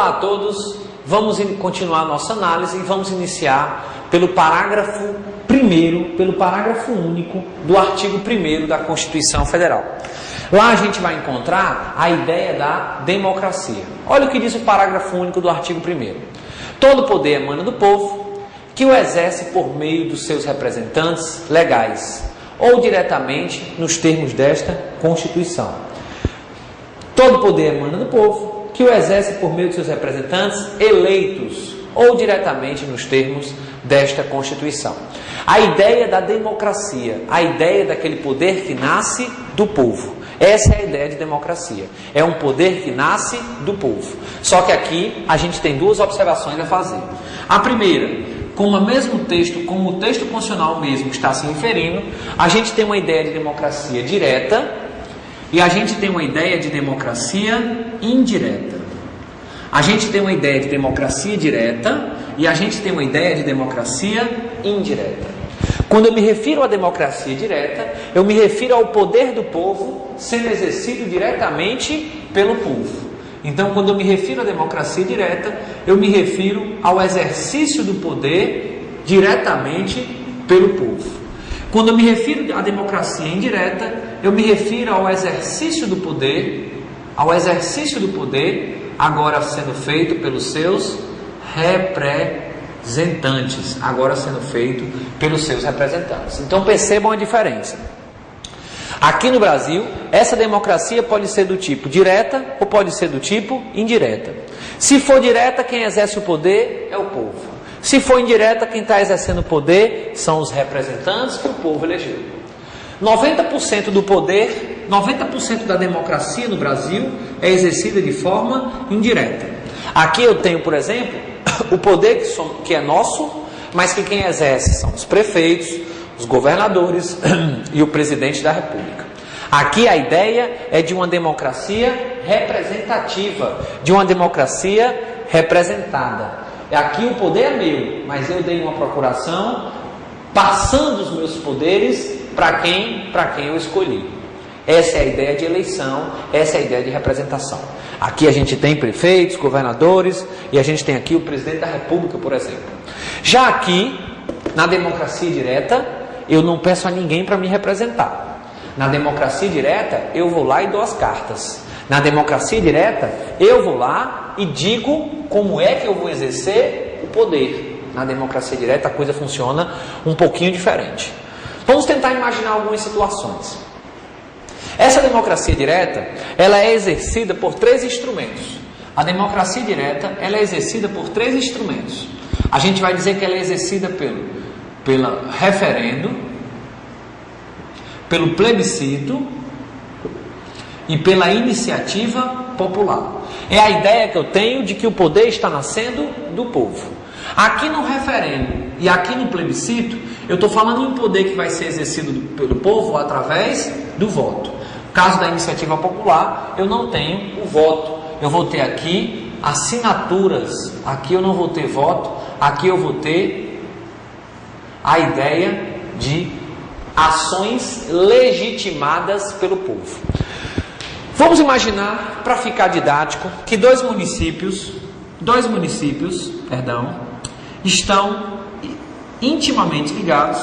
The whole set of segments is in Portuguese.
Olá a todos, vamos continuar nossa análise e vamos iniciar pelo parágrafo 1º, pelo parágrafo único do artigo 1º da Constituição Federal. Lá a gente vai encontrar a ideia da democracia. Olha o que diz o parágrafo único do artigo 1º. Todo poder emana do povo, que o exerce por meio dos seus representantes legais, ou diretamente nos termos desta Constituição. Todo poder emana do povo, que o exerce por meio de seus representantes eleitos, ou diretamente nos termos desta Constituição. A ideia da democracia, a ideia daquele poder que nasce do povo. Essa é a ideia de democracia. É um poder que nasce do povo. Só que aqui a gente tem duas observações a fazer. A primeira, como o texto constitucional mesmo está se referindo, a gente tem uma ideia de democracia direta e a gente tem uma ideia de democracia indireta. A gente tem uma ideia de democracia direta e a gente tem uma ideia de democracia indireta. Quando eu me refiro à democracia direta, eu me refiro ao poder do povo sendo exercido diretamente pelo povo. Então, quando eu me refiro à democracia direta, eu me refiro ao exercício do poder diretamente pelo povo. Quando eu me refiro à democracia indireta, eu me refiro ao exercício do poder, agora sendo feito pelos seus representantes, Então percebam a diferença. Aqui no Brasil, essa democracia pode ser do tipo direta ou pode ser do tipo indireta. Se for direta, quem exerce o poder é o povo. Se for indireta, quem está exercendo o poder são os representantes que o povo elegeu. 90% do poder, 90% da democracia no Brasil é exercida de forma indireta. Aqui eu tenho, por exemplo, o poder que é nosso, mas que quem exerce são os prefeitos, os governadores e o presidente da República. Aqui a ideia é de uma democracia representativa, de uma democracia representada. Aqui o poder é meu, mas eu dei uma procuração passando os meus poderes para quem eu escolhi. Essa é a ideia de eleição, essa é a ideia de representação. Aqui a gente tem prefeitos, governadores e a gente tem aqui o presidente da República, por exemplo. Já aqui, na democracia direta, eu não peço a ninguém para me representar. Na democracia direta, eu vou lá e dou as cartas. Na democracia direta, eu vou lá e digo como é que eu vou exercer o poder. Na democracia direta, a coisa funciona um pouquinho diferente. Vamos tentar imaginar algumas situações. Essa democracia direta, ela é exercida por 3 instrumentos. A democracia direta, ela é exercida por 3 instrumentos. A gente vai dizer que ela é exercida pelo referendo, pelo plebiscito e pela iniciativa popular. É a ideia que eu tenho de que o poder está nascendo do povo. Aqui no referendo e aqui no plebiscito, eu estou falando em um poder que vai ser exercido pelo povo através do voto. No caso da iniciativa popular, eu não tenho o voto. Eu vou ter aqui assinaturas. Aqui eu não vou ter voto. Aqui eu vou ter a ideia de ações legitimadas pelo povo. Vamos imaginar, para ficar didático, que dois municípios, estão intimamente ligados,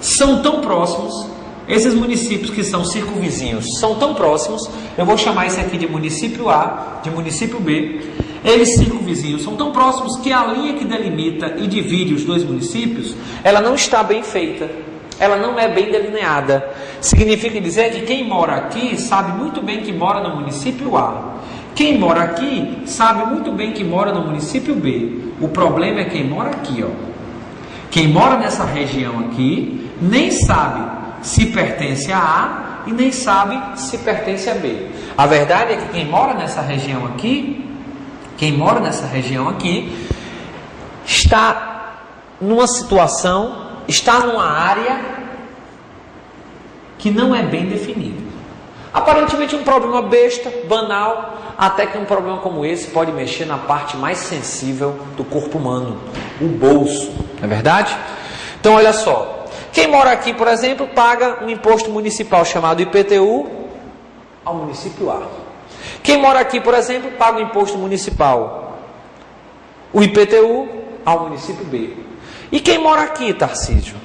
são tão próximos, esses municípios que são circunvizinhos são tão próximos, eu vou chamar isso aqui de município A, de município B, eles circunvizinhos são tão próximos que a linha que delimita e divide os dois municípios, ela não está bem feita, ela não é bem delineada. Significa dizer que quem mora aqui sabe muito bem que mora no município A. Quem mora aqui sabe muito bem que mora no município B. O problema é quem mora aqui, ó. Quem mora nessa região aqui nem sabe se pertence a A e nem sabe se pertence a B. A verdade é que quem mora nessa região aqui, está numa situação, está numa área que não é bem definida. Aparentemente um problema besta, banal, até que um problema como esse pode mexer na parte mais sensível do corpo humano, o bolso, não é verdade? Então olha só, quem mora aqui, por exemplo, paga um imposto municipal chamado IPTU ao município A. Quem mora aqui, por exemplo, paga um imposto municipal o IPTU ao município B. E quem mora aqui, Tarcísio,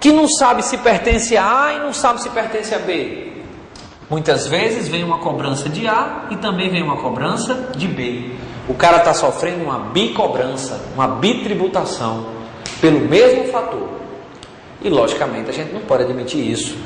que não sabe se pertence a A e não sabe se pertence a B? Muitas vezes vem uma cobrança de A e também vem uma cobrança de B. O cara está sofrendo uma bicobrança, uma bitributação, pelo mesmo fator. E logicamente a gente não pode admitir isso.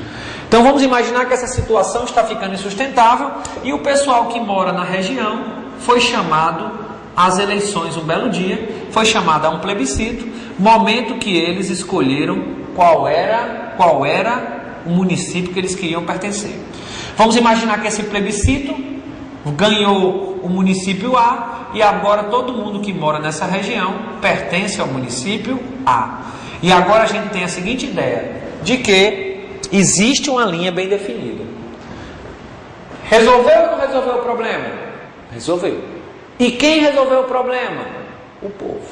Então vamos imaginar que essa situação está ficando insustentável e o pessoal que mora na região foi chamado às eleições um belo dia, foi chamado a um plebiscito, momento que eles escolheram qual era o município que eles queriam pertencer. Vamos imaginar que esse plebiscito ganhou o município A e agora todo mundo que mora nessa região pertence ao município A. E agora a gente tem a seguinte ideia, de que existe uma linha bem definida. Resolveu ou não resolveu o problema? Resolveu. E quem resolveu o problema? O povo.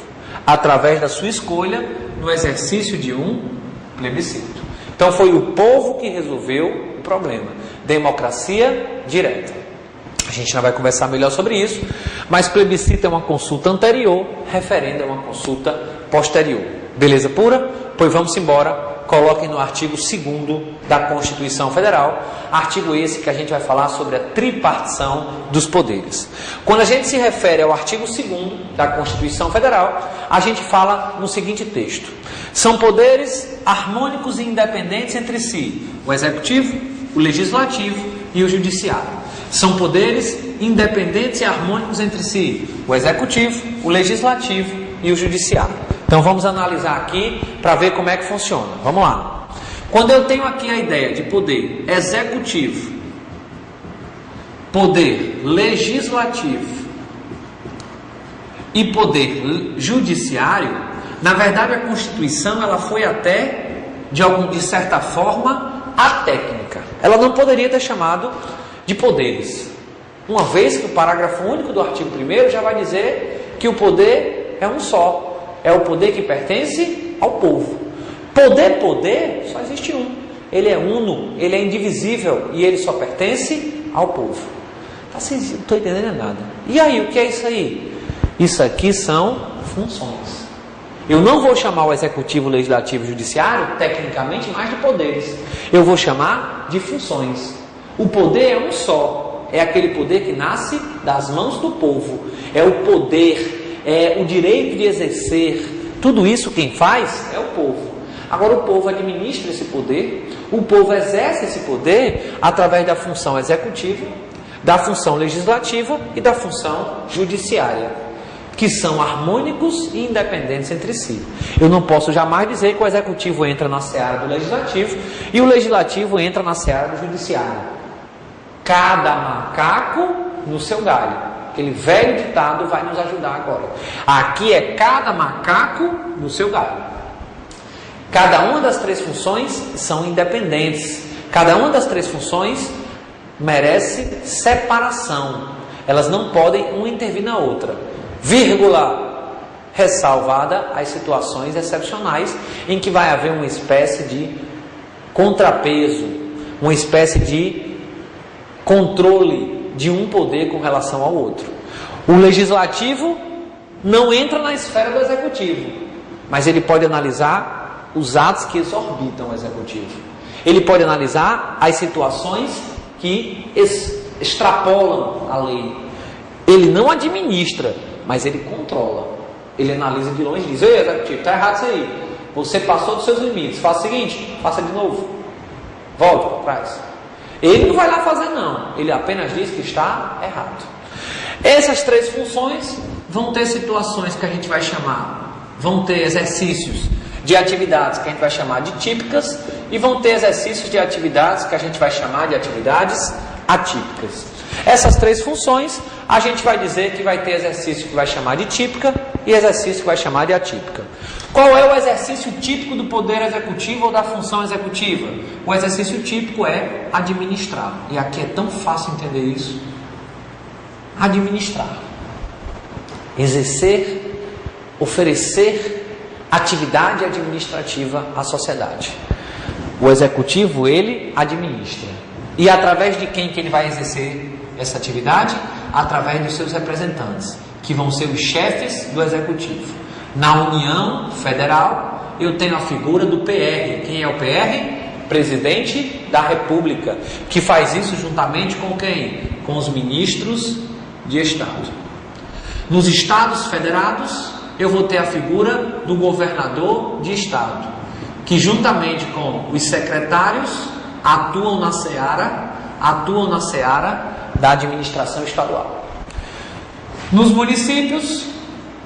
Através da sua escolha no exercício de um plebiscito. Então foi o povo que resolveu o problema. Democracia direta. A gente não vai conversar melhor sobre isso, mas plebiscito é uma consulta anterior, referendo é uma consulta posterior. Beleza pura? Pois vamos embora. Coloquem no artigo 2º da Constituição Federal, artigo esse que a gente vai falar sobre a tripartição dos poderes. Quando a gente se refere ao artigo 2º da Constituição Federal, a gente fala no seguinte texto: são poderes harmônicos e independentes entre si, o Executivo, o Legislativo e o Judiciário. São poderes independentes e harmônicos entre si, o Executivo, o Legislativo e o Judiciário. Então vamos analisar aqui para ver como é que funciona. Vamos lá. Quando eu tenho aqui a ideia de poder executivo, poder legislativo e poder judiciário, na verdade a Constituição ela foi até, de certa forma, atécnica. Ela não poderia ter chamado de poderes, uma vez que o parágrafo único do artigo 1º já vai dizer que o poder é um só. É o poder que pertence ao povo. Poder, só existe um. Ele é uno, ele é indivisível e ele só pertence ao povo. Assim, não estou entendendo nada. E aí, o que é isso aí? Isso aqui são funções. Eu não vou chamar o Executivo, Legislativo e Judiciário, tecnicamente, mais de poderes. Eu vou chamar de funções. O poder é um só. É aquele poder que nasce das mãos do povo. É o poder, é o direito de exercer. Tudo isso quem faz é o povo. Agora o povo administra esse poder, o povo exerce esse poder através da função executiva, da função legislativa e da função judiciária, que são harmônicos e independentes entre si. Eu não posso jamais dizer que o executivo entra na seara do legislativo e o legislativo entra na seara do judiciário. Cada macaco no seu galho. Aquele velho ditado vai nos ajudar agora. Aqui é cada macaco no seu galho. Cada uma das três funções são independentes. Cada uma das três funções merece separação. Elas não podem uma intervir na outra. Vírgula, ressalvada as situações excepcionais em que vai haver uma espécie de contrapeso, uma espécie de controle de um poder com relação ao outro. O legislativo não entra na esfera do executivo, mas ele pode analisar os atos que exorbitam o executivo. Ele pode analisar as situações que extrapolam a lei. Ele não administra, mas ele controla. Ele analisa de longe e diz: ei, executivo, está errado isso aí. Você passou dos seus limites. Faça o seguinte, faça de novo. Volte para trás. Ele não vai lá fazer não. Ele apenas diz que está errado. Essas três funções vão ter situações que a gente vai chamar, vão ter exercícios de atividades que a gente vai chamar de típicas e vão ter exercícios de atividades que a gente vai chamar de atividades atípicas. Essas três funções, a gente vai dizer que vai ter exercício que vai chamar de típica e exercício que vai chamar de atípica. Qual é o exercício típico do poder executivo ou da função executiva? O exercício típico é administrar. E aqui é tão fácil entender isso. Administrar. Exercer, oferecer atividade administrativa à sociedade. O executivo, ele administra. E através de quem que ele vai exercer essa atividade? Através dos seus representantes, que vão ser os chefes do Executivo. Na União Federal, eu tenho a figura do PR. Quem é o PR? Presidente da República, que faz isso juntamente com quem? Com os ministros de Estado. Nos Estados Federados, eu vou ter a figura do governador de Estado, que juntamente com os secretários atuam na seara da administração estadual. Nos municípios,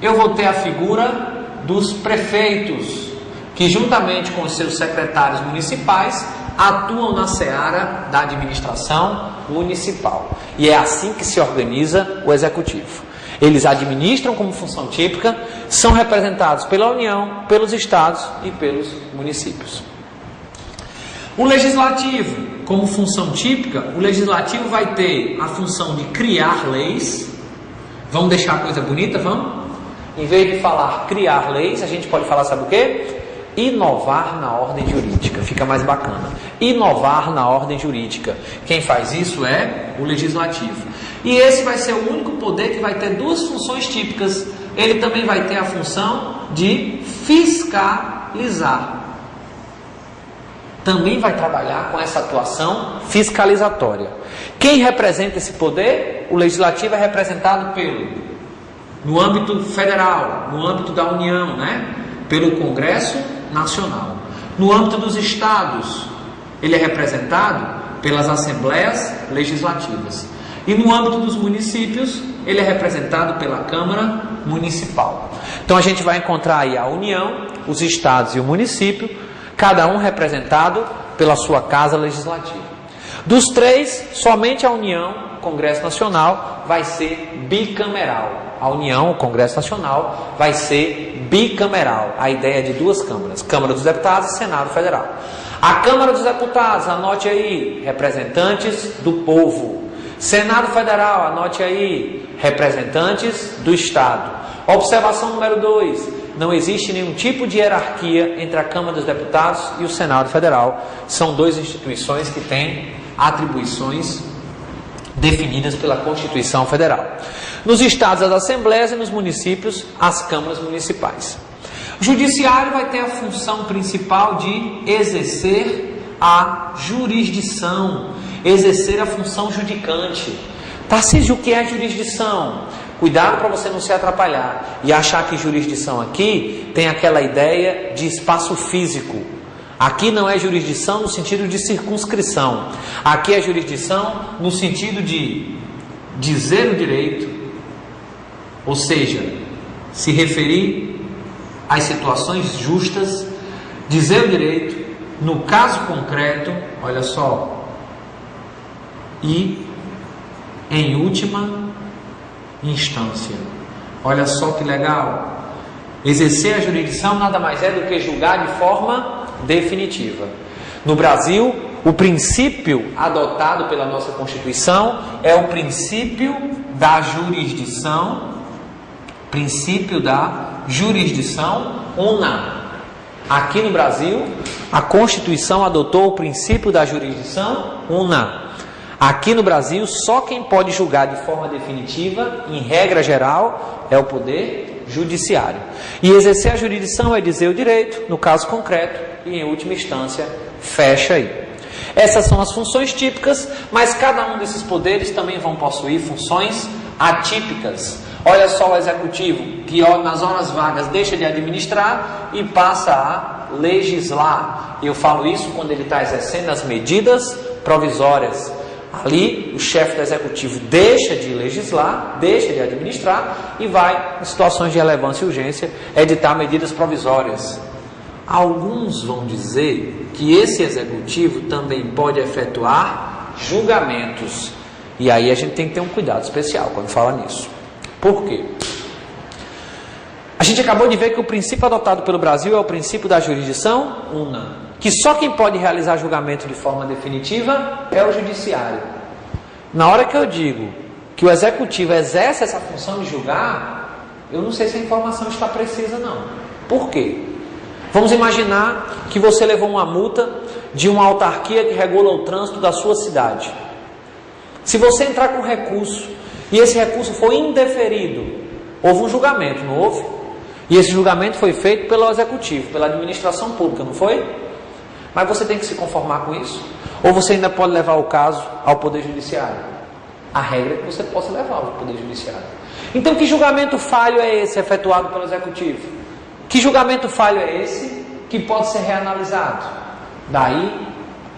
eu vou ter a figura dos prefeitos, que juntamente com os seus secretários municipais atuam na seara da administração municipal. E é assim que se organiza o Executivo. Eles administram como função típica, são representados pela União, pelos estados e pelos municípios. O Legislativo, como função típica, o Legislativo vai ter a função de criar leis. Vamos deixar a coisa bonita, vamos? Em vez de falar criar leis, a gente pode falar, sabe o quê? Inovar na ordem jurídica, fica mais bacana. Inovar na ordem jurídica. Quem faz isso é o Legislativo. E esse vai ser o único poder que vai ter duas funções típicas. Ele também vai ter a função de fiscalizar. Também vai trabalhar com essa atuação fiscalizatória. Quem representa esse poder? O Legislativo é representado no âmbito federal, no âmbito da União, pelo Congresso Nacional. No âmbito dos estados, ele é representado pelas assembleias legislativas. E no âmbito dos municípios, ele é representado pela Câmara Municipal. Então a gente vai encontrar aí a União, os estados e o município, cada um representado pela sua casa legislativa. Dos três, somente a União, o Congresso Nacional, vai ser bicameral. A União, o Congresso Nacional, vai ser bicameral. A ideia de duas câmaras, Câmara dos Deputados e Senado Federal. A Câmara dos Deputados, anote aí, representantes do povo. Senado Federal, anote aí, representantes do Estado. Observação número 2, não existe nenhum tipo de hierarquia entre a Câmara dos Deputados e o Senado Federal. São duas instituições que têm atribuições definidas pela Constituição Federal. Nos estados, as assembleias, e nos municípios, as câmaras municipais. O judiciário vai ter a função principal de exercer a jurisdição, exercer a função judicante. Tarcísio, o que é jurisdição? Cuidado para você não se atrapalhar e achar que jurisdição aqui tem aquela ideia de espaço físico. Aqui não é jurisdição no sentido de circunscrição. Aqui é jurisdição no sentido de dizer o direito, ou seja, se referir às situações justas, dizer o direito, no caso concreto, olha só, e em última instância. Olha só que legal. Exercer a jurisdição nada mais é do que julgar de forma definitiva. No Brasil, o princípio adotado pela nossa Constituição é o princípio da jurisdição, una. Aqui no Brasil, a Constituição adotou o princípio da jurisdição una. Aqui no Brasil, só quem pode julgar de forma definitiva, em regra geral, é o Poder Judiciário. E exercer a jurisdição é dizer o direito, no caso concreto, e em última instância, fecha aí. Essas são as funções típicas, mas cada um desses poderes também vão possuir funções atípicas. Olha só o Executivo, que nas horas vagas deixa de administrar e passa a legislar. Eu falo isso quando ele está exercendo as medidas provisórias. Ali, o chefe do Executivo deixa de legislar, deixa de administrar e vai, em situações de relevância e urgência, editar medidas provisórias. Alguns vão dizer que esse Executivo também pode efetuar julgamentos. E aí a gente tem que ter um cuidado especial quando fala nisso. Por quê? A gente acabou de ver que o princípio adotado pelo Brasil é o princípio da jurisdição una. Que só quem pode realizar julgamento de forma definitiva é o judiciário. Na hora que eu digo que o executivo exerce essa função de julgar, eu não sei se a informação está precisa não. Por quê? Vamos imaginar que você levou uma multa de uma autarquia que regula o trânsito da sua cidade. Se você entrar com recurso e esse recurso for indeferido, Houve um julgamento, não houve? E esse julgamento foi feito pelo executivo, pela administração pública, não foi? Mas você tem que se conformar com isso? Ou você ainda pode levar o caso ao Poder Judiciário? A regra é que você possa levar ao Poder Judiciário. Então, que julgamento falho é esse efetuado pelo executivo? Que julgamento falho é esse que pode ser reanalisado? Daí,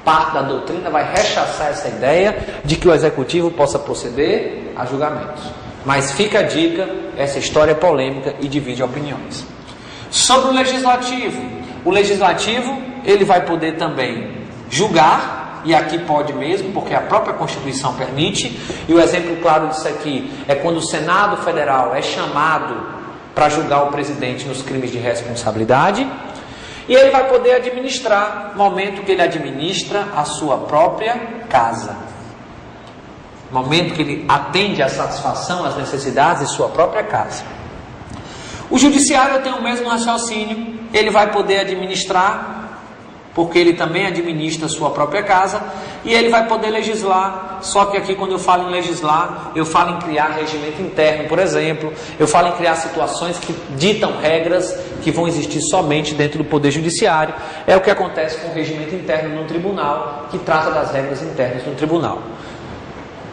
parte da doutrina vai rechaçar essa ideia de que o executivo possa proceder a julgamentos. Mas fica a dica, essa história é polêmica e divide opiniões. Sobre o legislativo, ele vai poder também julgar, e aqui pode mesmo, porque a própria Constituição permite, e o exemplo claro disso aqui é quando o Senado Federal é chamado para julgar o presidente nos crimes de responsabilidade, e ele vai poder administrar, no momento que ele administra a sua própria casa. No momento que ele atende à satisfação, às necessidades de sua própria casa. O judiciário tem o mesmo raciocínio, ele vai poder administrar, porque ele também administra a sua própria casa, e ele vai poder legislar, só que aqui quando eu falo em legislar, eu falo em criar regimento interno, por exemplo, eu falo em criar situações que ditam regras que vão existir somente dentro do Poder Judiciário. É o que acontece com o regimento interno no tribunal, que trata das regras internas do tribunal.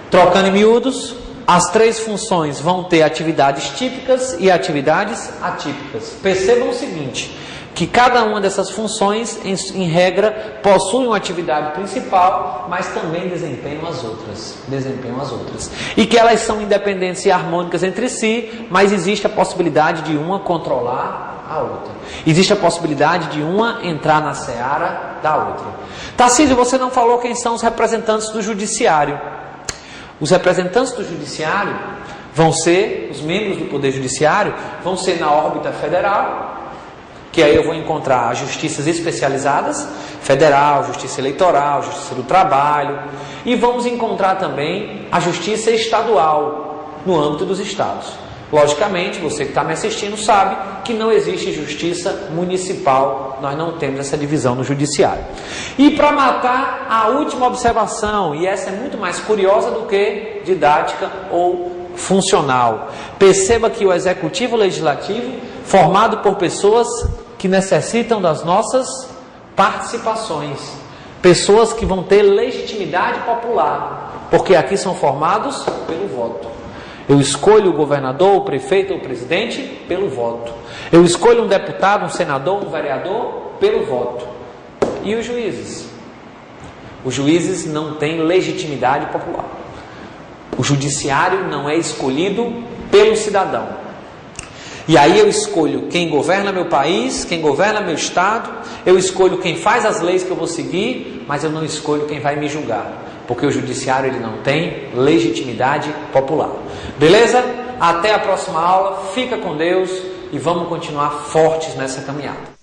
Trocando em miúdos, as três funções vão ter atividades típicas e atividades atípicas. Percebam o seguinte, que cada uma dessas funções, em regra, possui uma atividade principal, mas também desempenham as outras. E que elas são independentes e harmônicas entre si, mas existe a possibilidade de uma controlar a outra. Existe a possibilidade de uma entrar na seara da outra. Tarcísio, você não falou quem são os representantes do judiciário. Os representantes do judiciário vão ser, os membros do Poder Judiciário, vão ser na órbita federal, que aí eu vou encontrar as justiças especializadas, federal, justiça eleitoral, justiça do trabalho, e vamos encontrar também a justiça estadual, no âmbito dos estados. Logicamente, você que está me assistindo sabe que não existe justiça municipal, nós não temos essa divisão no judiciário. E para matar a última observação, e essa é muito mais curiosa do que didática ou funcional, perceba que o executivo legislativo, formado por pessoas que necessitam das nossas participações, pessoas que vão ter legitimidade popular, porque aqui são formados pelo voto. Eu escolho o governador, o prefeito ou o presidente pelo voto. Eu escolho um deputado, um senador, um vereador pelo voto. E os juízes? Os juízes não têm legitimidade popular. O judiciário não é escolhido pelo cidadão. E aí eu escolho quem governa meu país, quem governa meu estado, eu escolho quem faz as leis que eu vou seguir, mas eu não escolho quem vai me julgar. Porque o judiciário ele não tem legitimidade popular. Beleza? Até a próxima aula, fica com Deus e vamos continuar fortes nessa caminhada.